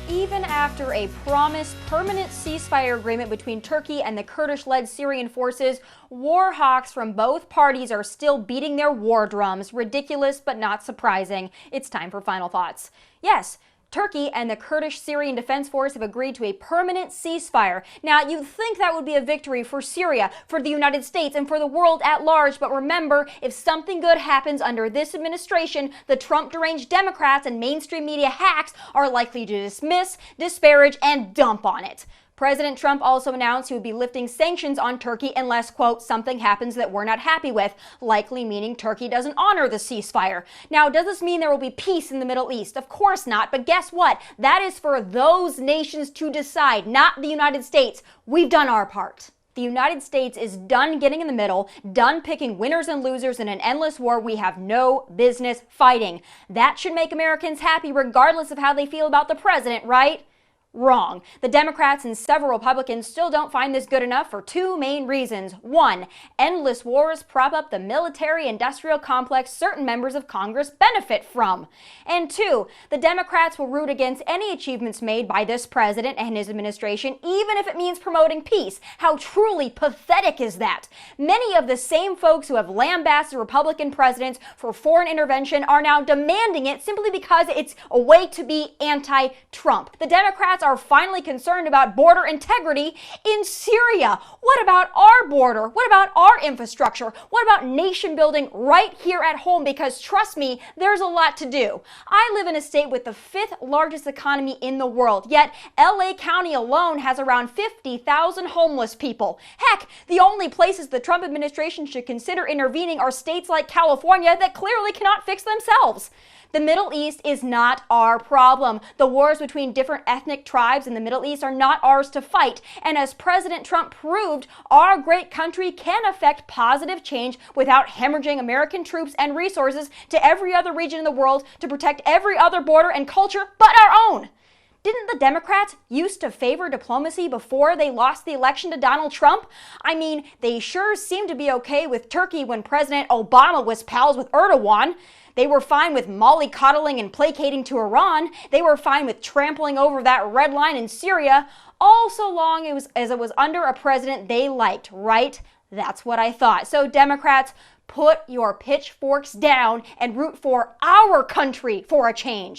Even after a promised permanent ceasefire agreement between Turkey and the Kurdish-led Syrian forces, war hawks from both parties are still beating their war drums. Ridiculous, but not surprising. It's time for final thoughts. Yes, Turkey and the Kurdish Syrian Defense Force have agreed to a permanent ceasefire. Now, you'd think that would be a victory for Syria, for the United States, and for the world at large, but remember, if something good happens under this administration, the Trump-deranged Democrats and mainstream media hacks are likely to dismiss, disparage, and dump on it. President Trump also announced he would be lifting sanctions on Turkey unless, quote, something happens that we're not happy with, likely meaning Turkey doesn't honor the ceasefire. Now, does this mean there will be peace in the Middle East? Of course not, but guess what? That is for those nations to decide, not the United States. We've done our part. The United States is done getting in the middle, done picking winners and losers in an endless war we have no business fighting. That should make Americans happy regardless of how they feel about the president, right? Wrong. The Democrats and several Republicans still don't find this good enough for two main reasons. One, endless wars prop up the military-industrial complex certain members of Congress benefit from. And two, the Democrats will root against any achievements made by this president and his administration, even if it means promoting peace. How truly pathetic is that? Many of the same folks who have lambasted Republican presidents for foreign intervention are now demanding it simply because it's a way to be anti-Trump. The Democrats are finally concerned about border integrity in Syria. What about our border? What about our infrastructure? What about nation building right here at home? Because trust me, there's a lot to do. I live in a state with the 5th largest economy in the world, yet LA County alone has around 50,000 homeless people. Heck, the only places the Trump administration should consider intervening are states like California that clearly cannot fix themselves. The Middle East is not our problem. The wars between different ethnic tribes in the Middle East are not ours to fight. And as President Trump proved, our great country can affect positive change without hemorrhaging American troops and resources to every other region in the world to protect every other border and culture but our own. Didn't the Democrats used to favor diplomacy before they lost the election to Donald Trump? I mean, they sure seemed to be okay with Turkey when President Obama was pals with Erdogan. They were fine with mollycoddling and placating to Iran. They were fine with trampling over that red line in Syria, all so long as it was under a president they liked, right? That's what I thought. So Democrats, put your pitchforks down and root for our country for a change.